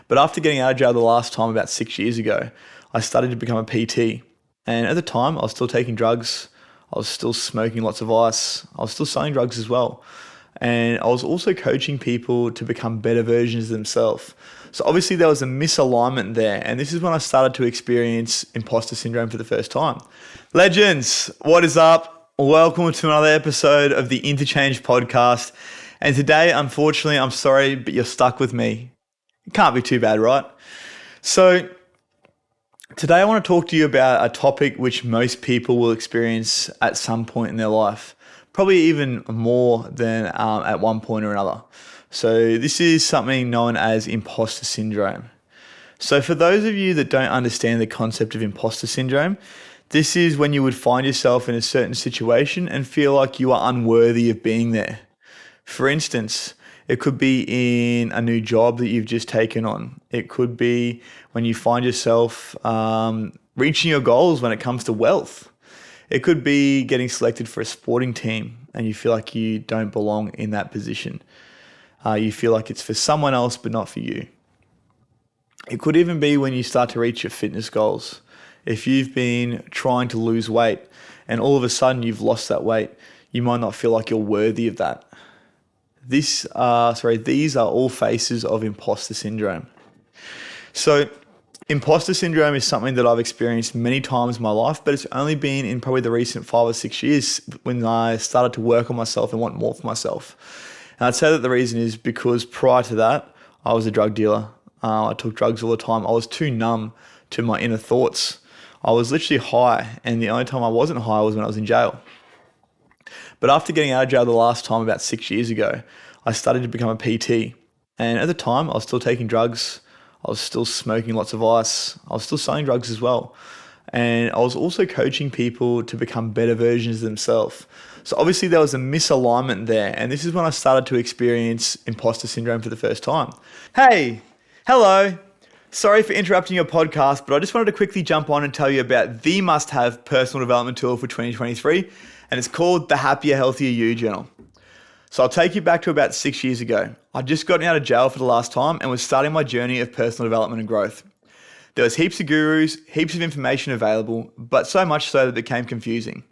But after getting out of jail the last time about 6 years ago, I started to become a PT. And at the time, I was still taking drugs. I was still smoking lots of ice. I was still selling drugs as well. And I was also coaching people to become better versions of themselves. So obviously there was a misalignment there. And this is when I started to experience imposter syndrome for the first time. Legends, what is up? Welcome to another episode of the INTOCHANGE podcast. And today, unfortunately, I'm sorry, but you're stuck with me. It can't be too bad, right? So today I want to talk to you about a topic which most people will experience at some point in their life, probably even more than at one point or another. So this is something known as imposter syndrome. So for those of you that don't understand the concept of imposter syndrome, this is when you would find yourself in a certain situation and feel like you are unworthy of being there. For instance, it could be in a new job that you've just taken on. It could be when you find yourself reaching your goals when it comes to wealth. It could be getting selected for a sporting team and you feel like you don't belong in that position. You feel like it's for someone else but not for you. It could even be when you start to reach your fitness goals. If you've been trying to lose weight and all of a sudden you've lost that weight, you might not feel like you're worthy of that. These are all phases of imposter syndrome. So imposter syndrome is something that I've experienced many times in my life, but it's only been in probably the recent 5 or 6 years when I started to work on myself and want more for myself. And I'd say that the reason is because prior to that, I was a drug dealer. I took drugs all the time. I was too numb to my inner thoughts. I was literally high, and the only time I wasn't high was when I was in jail. But after getting out of jail the last time about 6 years ago, I started to become a PT. And at the time, I was still taking drugs. I was still smoking lots of ice. I was still selling drugs as well. And I was also coaching people to become better versions of themselves. So obviously there was a misalignment there. And this is when I started to experience imposter syndrome for the first time. Hey, hello. Sorry for interrupting your podcast, but I just wanted to quickly jump on and tell you about the must-have personal development tool for 2023. And it's called the Happier, Healthier You Journal. So I'll take you back to about 6 years ago. I'd just gotten out of jail for the last time and was starting my journey of personal development and growth. There was heaps of gurus, heaps of information available, but so much so that it became confusing.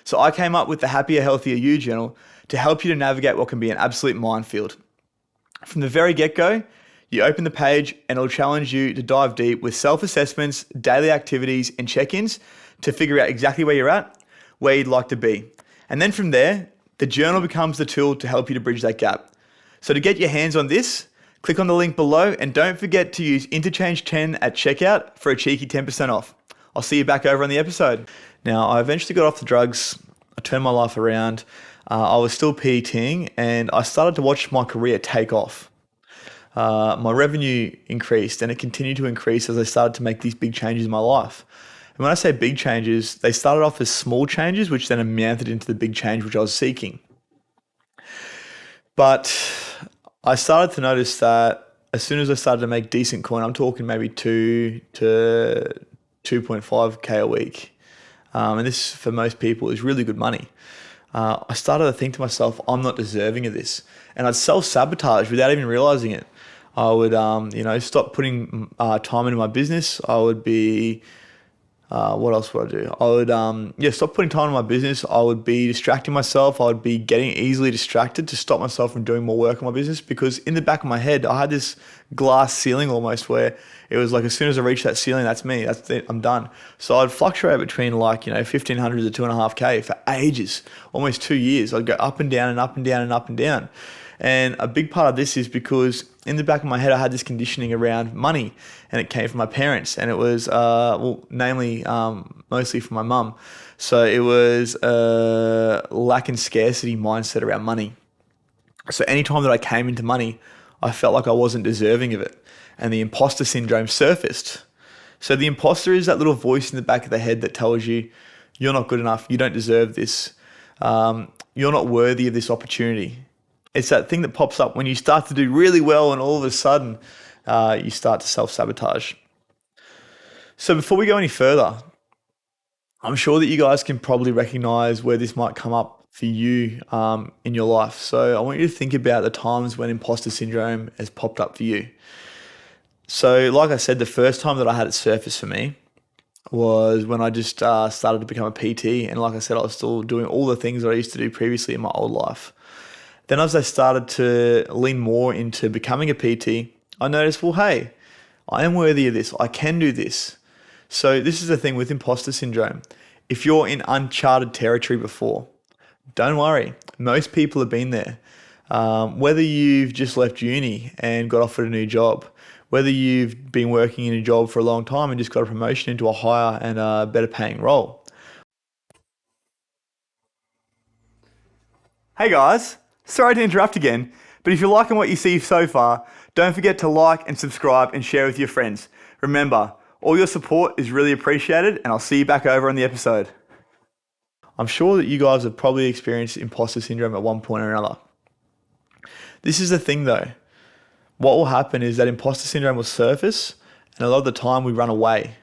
So I came up with the Happier, Healthier You Journal to help you to navigate what can be an absolute minefield. From the very get-go, you open the page and it'll challenge you to dive deep with self-assessments, daily activities, and check-ins to figure out exactly where you're at, where you'd like to be. And then from there, the journal becomes the tool to help you to bridge that gap. So to get your hands on this, click on the link below and don't forget to use INTOCHANGE10 at checkout for a cheeky 10% off. I'll see you back over on the episode. Now, I eventually got off the drugs. I turned my life around. I was still PTing and I started to watch my career take off. My revenue increased and it continued to increase as I started to make these big changes in my life. And when I say big changes, they started off as small changes, which then amounted into the big change which I was seeking. But I started to notice that as soon as I started to make decent coin, I'm talking maybe 2 to 2.5K a week. And this, for most people, is really good money. I started to think to myself, I'm not deserving of this. And I'd self-sabotage without even realizing it. I would, stop putting time into my business. I would be... what else would I do? I would, stop putting time in my business. I would be distracting myself. I would be getting easily distracted to stop myself from doing more work on my business because in the back of my head, I had this glass ceiling almost where it was like, as soon as I reach that ceiling, that's me. That's it. I'm done. So I'd fluctuate between 1,500 to 2.5K for ages, almost 2 years. I'd go up and down and up and down and up and down. And a big part of this is because in the back of my head, I had this conditioning around money and it came from my parents and it was, mostly from my mum. So it was a lack and scarcity mindset around money. So anytime that I came into money, I felt like I wasn't deserving of it. And the imposter syndrome surfaced. So the imposter is that little voice in the back of the head that tells you, you're not good enough, you don't deserve this, you're not worthy of this opportunity. It's that thing that pops up when you start to do really well and all of a sudden you start to self-sabotage. So before we go any further, I'm sure that you guys can probably recognize where this might come up for you in your life. So I want you to think about the times when imposter syndrome has popped up for you. So, like I said, the first time that I had it surface for me was when I just started to become a PT. And like I said, I was still doing all the things that I used to do previously in my old life. Then, as I started to lean more into becoming a PT, I noticed, well, hey, I am worthy of this. I can do this. So, this is the thing with imposter syndrome. If you're in uncharted territory before, don't worry. Most people have been there. Whether you've just left uni and got offered a new job, whether you've been working in a job for a long time and just got a promotion into a higher and a better paying role. Hey guys, sorry to interrupt again, but if you're liking what you see so far, don't forget to like and subscribe and share with your friends. Remember, all your support is really appreciated, and I'll see you back over on the episode. I'm sure that you guys have probably experienced imposter syndrome at one point or another. This is the thing though. What will happen is that imposter syndrome will surface, and a lot of the time we run away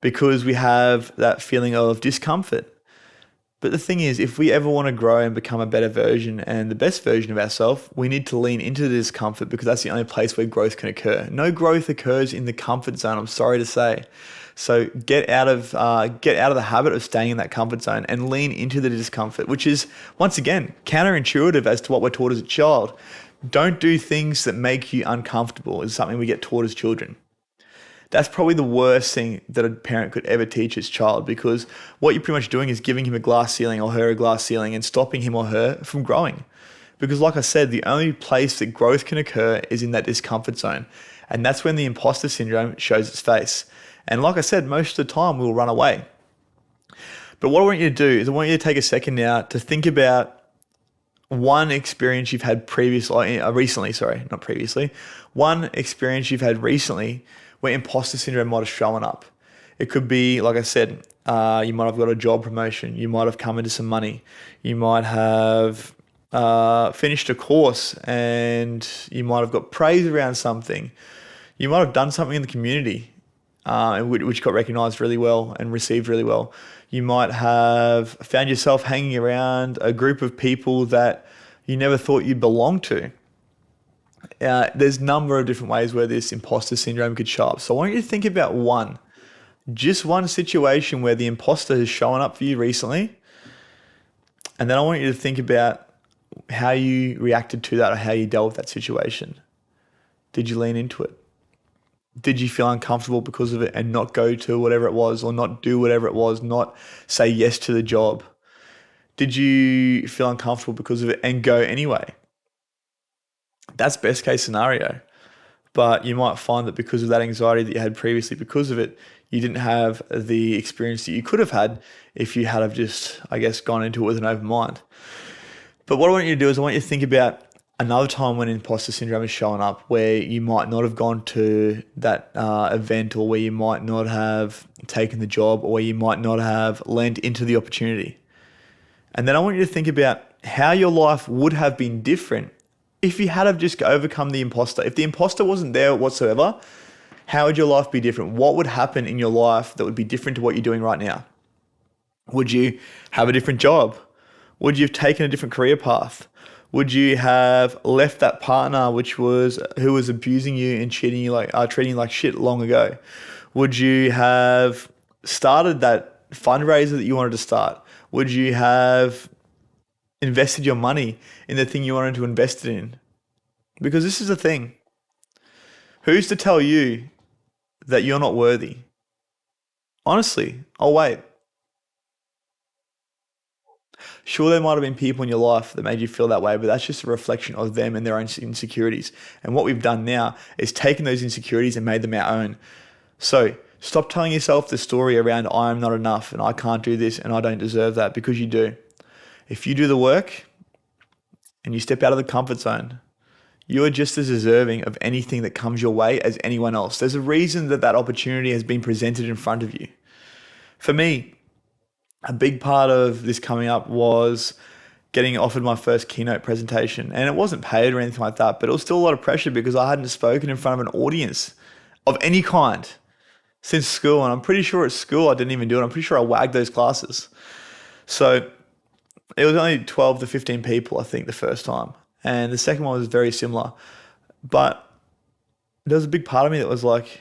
because we have that feeling of discomfort. But the thing is, if we ever want to grow and become a better version and the best version of ourselves, we need to lean into the discomfort, because that's the only place where growth can occur. No growth occurs in the comfort zone, I'm sorry to say. So get out of the habit of staying in that comfort zone and lean into the discomfort, which is, once again, counterintuitive as to what we're taught as a child. Don't do things that make you uncomfortable is something we get taught as children. That's probably the worst thing that a parent could ever teach his child, because what you're pretty much doing is giving him a glass ceiling or her a glass ceiling and stopping him or her from growing. Because like I said, the only place that growth can occur is in that discomfort zone. And that's when the imposter syndrome shows its face. And like I said, most of the time we'll run away. But what I want you to do is I want you to take a second now to think about one experience you've had one experience you've had recently where imposter syndrome might have shown up. It could be, like I said, you might have got a job promotion, you might have come into some money, you might have finished a course and you might have got praise around something. You might have done something in the community which got recognised really well and received really well. You might have found yourself hanging around a group of people that you never thought you'd belong to. There's a number of different ways where this imposter syndrome could show up. So I want you to think about just one situation where the imposter has shown up for you recently. And then I want you to think about how you reacted to that or how you dealt with that situation. Did you lean into it? Did you feel uncomfortable because of it and not go to whatever it was, or not do whatever it was, not say yes to the job? Did you feel uncomfortable because of it and go anyway? That's best case scenario. But you might find that because of that anxiety that you had previously, because of it, you didn't have the experience that you could have had if you had have just, I guess, gone into it with an open mind. But what I want you to do is I want you to think about another time when imposter syndrome is showing up, where you might not have gone to that event, or where you might not have taken the job, or where you might not have lent into the opportunity. And then I want you to think about how your life would have been different if you had have just overcome the imposter. If the imposter wasn't there whatsoever, how would your life be different? What would happen in your life that would be different to what you're doing right now? Would you have a different job? Would you have taken a different career path? Would you have left that partner who was abusing you and treating you like shit long ago? Would you have started that fundraiser that you wanted to start? Would you have invested your money in the thing you wanted to invest it in? Because this is the thing. Who's to tell you that you're not worthy? Honestly, I'll wait. Sure, there might have been people in your life that made you feel that way, but that's just a reflection of them and their own insecurities. And what we've done now is taken those insecurities and made them our own. So stop telling yourself the story around I'm not enough and I can't do this and I don't deserve that, because you do. If you do the work and you step out of the comfort zone, you are just as deserving of anything that comes your way as anyone else. There's a reason that that opportunity has been presented in front of you. For me, a big part of this coming up was getting offered my first keynote presentation. And it wasn't paid or anything like that, but it was still a lot of pressure because I hadn't spoken in front of an audience of any kind since school. And I'm pretty sure at school I didn't even do it. I'm pretty sure I wagged those classes. So it was only 12 to 15 people, I think, the first time. And the second one was very similar. But there was a big part of me that was like,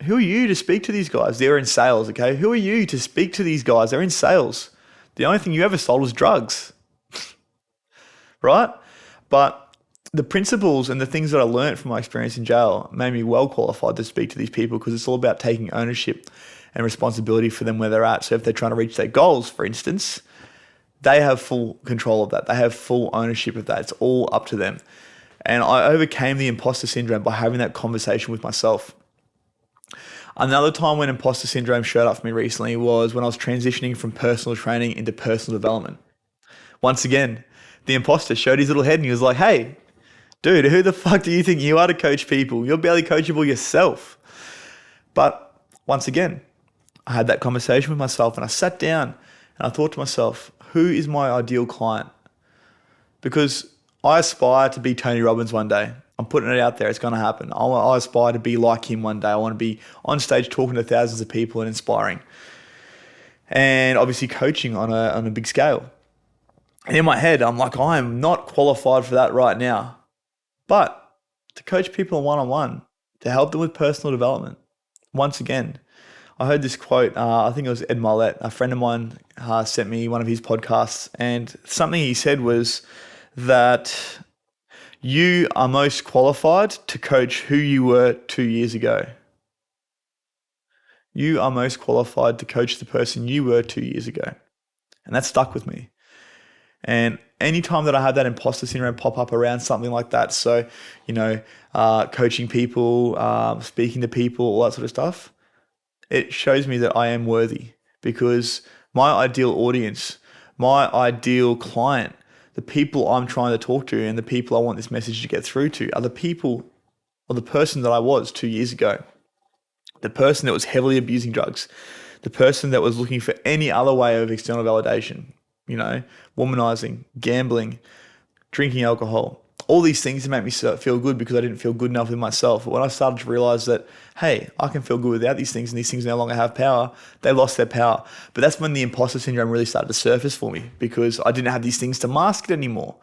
who are you to speak to these guys? They're in sales, okay? Who are you to speak to these guys? They're in sales. The only thing you ever sold was drugs, right? But the principles and the things that I learned from my experience in jail made me well qualified to speak to these people, because it's all about taking ownership and responsibility for them where they're at. So if they're trying to reach their goals, for instance, they have full control of that. They have full ownership of that. It's all up to them. And I overcame the imposter syndrome by having that conversation with myself. Another time when imposter syndrome showed up for me recently was when I was transitioning from personal training into personal development. Once again, the imposter showed his little head and he was like, hey, dude, who the fuck do you think you are to coach people? You're barely coachable yourself. But once again, I had that conversation with myself and I sat down and I thought to myself, who is my ideal client? Because I aspire to be Tony Robbins one day. I'm putting it out there. It's going to happen. I aspire to be like him one day. I want to be on stage talking to thousands of people and inspiring. And obviously coaching on a big scale. And in my head, I'm like, I am not qualified for that right now. But to coach people one-on-one, to help them with personal development, once again, I heard this quote, I think it was Ed Milet, a friend of mine sent me one of his podcasts, and something he said was that you are most qualified to coach who you were 2 years ago. You are most qualified to coach the person you were 2 years ago. And that stuck with me. And anytime that I have that imposter syndrome pop up around something like that, so, coaching people, speaking to people, all that sort of stuff, it shows me that I am worthy, because my ideal audience, my ideal client, the people I'm trying to talk to and the people I want this message to get through to are the people or the person that I was 2 years ago. The person that was heavily abusing drugs, the person that was looking for any other way of external validation, womanizing, gambling, drinking alcohol, all these things to make me feel good because I didn't feel good enough with myself. But when I started to realize that, hey, I can feel good without these things and these things no longer have power, they lost their power. But that's when the imposter syndrome really started to surface for me, because I didn't have these things to mask it anymore.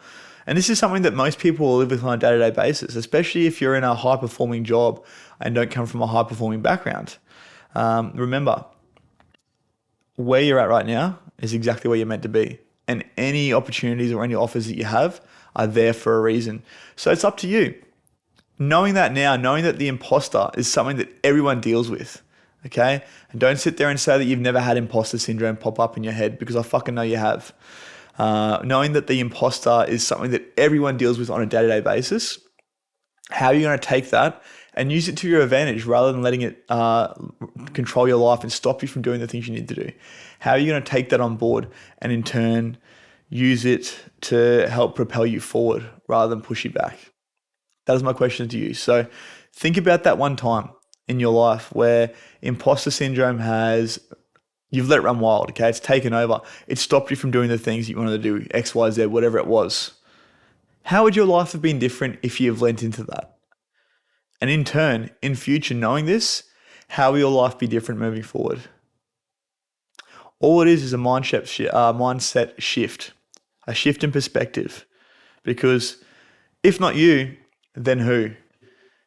And this is something that most people will live with on a day-to-day basis, especially if you're in a high-performing job and don't come from a high-performing background. Remember, where you're at right now is exactly where you're meant to be. And any opportunities or any offers that you have are there for a reason. So it's up to you. Knowing that now, knowing that the imposter is something that everyone deals with, okay? And don't sit there and say that you've never had imposter syndrome pop up in your head, because I fucking know you have. Knowing that the imposter is something that everyone deals with on a day-to-day basis, how are you going to take that and use it to your advantage rather than letting it control your life and stop you from doing the things you need to do? How are you going to take that on board and in turn use it to help propel you forward rather than push you back? That is my question to you. So think about that one time in your life where imposter syndrome you've let it run wild, okay? It's taken over. It stopped you from doing the things you wanted to do, X, Y, Z, whatever it was. How would your life have been different if you've lent into that? And in turn, in future, knowing this, how will your life be different moving forward? All it is a mindset shift, a shift in perspective. Because if not you, then who?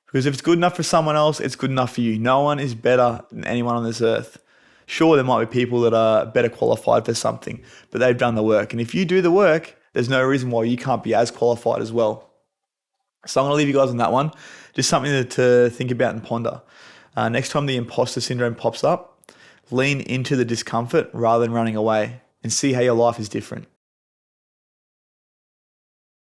Because if it's good enough for someone else, it's good enough for you. No one is better than anyone on this earth. Sure, there might be people that are better qualified for something, but they've done the work. And if you do the work, there's no reason why you can't be as qualified as well. So I'm going to leave you guys on that one. Just something to think about and ponder. Next time the imposter syndrome pops up, lean into the discomfort rather than running away and see how your life is different.